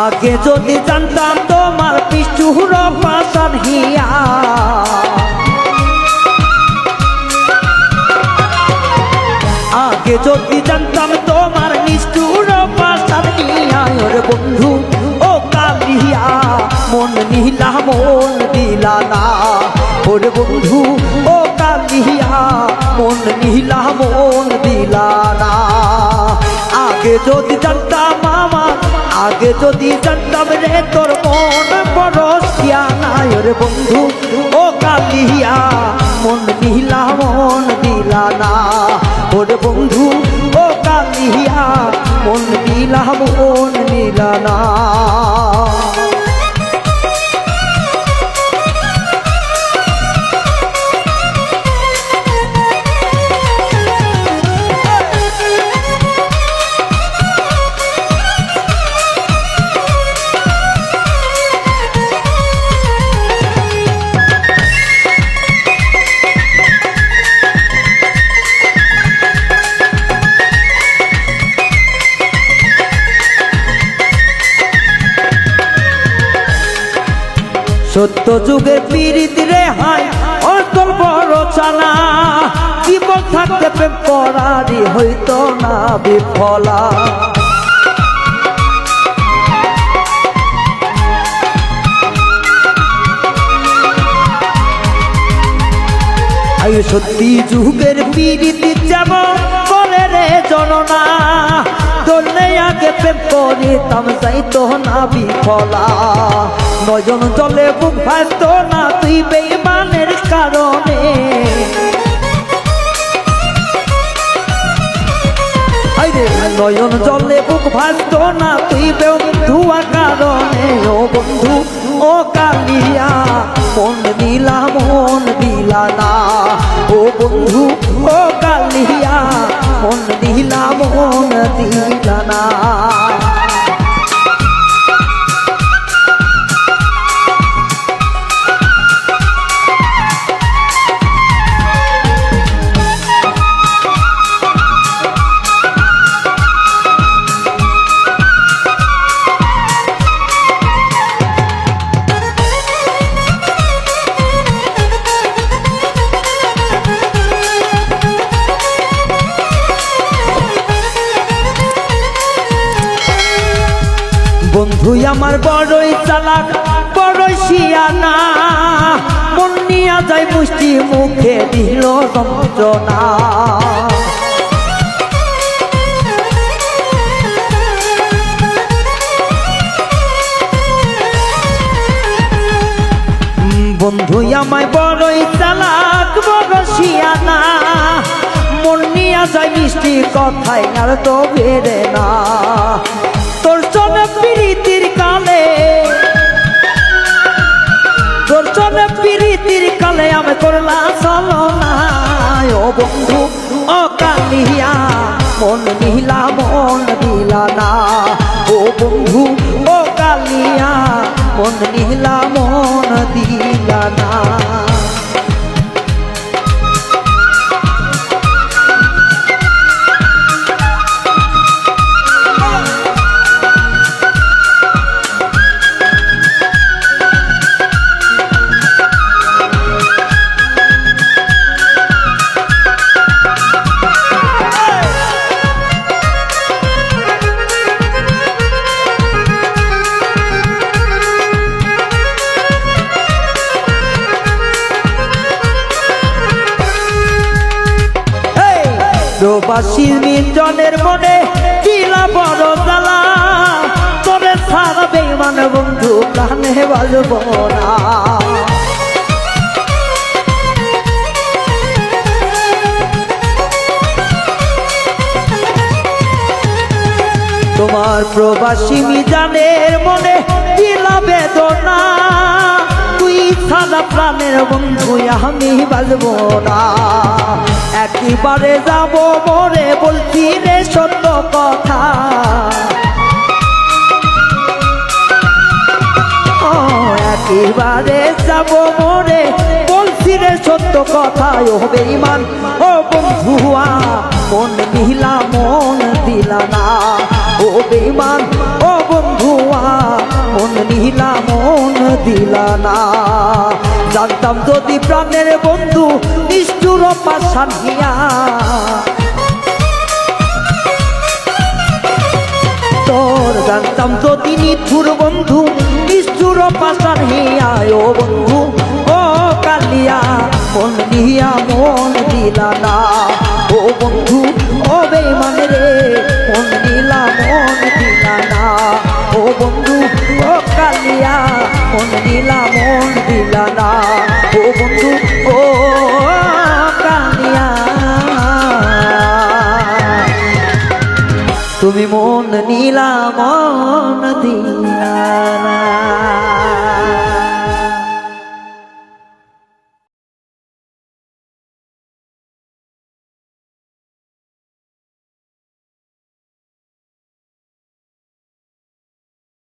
আগে যদি জানতাম তোমার পিছুর পাশান হিয়া, আগে যদি জানতাম তোমার নিষ্ঠুর পাশান হিয়া। ওরে বন্ধু ও কালিয়া মন নিলা মন দিলা না, ওরে বন্ধু ও কালিয়া মন নিলা মন দিলা না। আগে যদি জানতাম আমার, আগে যদি জানতাম রে তোর মন বড় সিয়ানা। ওরে বন্ধু ও কালিয়া মন নিলা মন দিলা না, ওরে বন্ধু ও কালিয়া মন নিলা মন দিলা না। সত্য যুগে পীড়িত রে হায় অন্তর বড় চালা, জীবন থাকতে প্রেম করারই হইতো না বিফলা। সত্যি যুগের পীড়িত যেমন বলে রে জননা, ধরলে আগে প্রেম করিতাম যাইতো না বিফলা। নয়ন জলে বুক ভাসতো না তুই বেঈমানের কারণে, নয়ন জলে বুক ভাসতো না তুই বন্ধুয়ার কারণে। ও বন্ধু ও কালিয়া মন দিলা মন দিলা না, ও বন্ধু ও কালিয়া মন দিলা মন দিলা না। বন্ধু আমার বড়ই চালাক বড়ই শিয়ানা, মন নিয়া যায় মুষ্টি মুখে দিল যন্ত্রণা। বন্ধু আমায় বড়ই চালাক বড় শিয়ানা, মন নিয়া যায় মিষ্টি কথায় আর তো বেড়ে না। তোর সনে প্রীতির কালে, তোর সনে প্রীতির কালে আমি করলা চলো না। ও বন্ধু ও কালিয়া মন নিলা মন দিলা না, ও বন্ধু ও কালিয়া মন নিলা মন দিলা না। প্রবাসী নির্জনের মনে দিলা বড় জ্বালা, তোরে ছাড়া বেঈমান বন্ধু প্রাণে বাজব না। তোমার প্রবাসী মিজানের মনে দিলা বেদনা, তুই ছাড়া প্রাণের বন্ধু আমি বাজব না। একেবারে যাব মরে বলছি রে সত্য কথা, একেবারে যাব মরে বলছি রে সত্য কথা। ও বেঈমান ও বন্ধুয়া মন নিলা মন দিলা না, ও বেঈমান ও বন্ধুয়া মন নিলা মন দিলা না। জানতাম যদি প্রাণের বন্ধু নিষ্ঠুর পাশান হিয়া, তোর জানতাম যদি নিঠুর বন্ধু নিষ্ঠুর পাশান হিয়া। ও বন্ধু ও কালিয়া মন নিয়া মন দিলা না। ও বন্ধু ও বেঈমান রে মন নিলা মন দিলা না। ও বন্ধু ও কালিয়া মন নিলা মন দিলা না। ও বন্ধু ও কালিয়া তুমি মন নিলা মন দিলা না।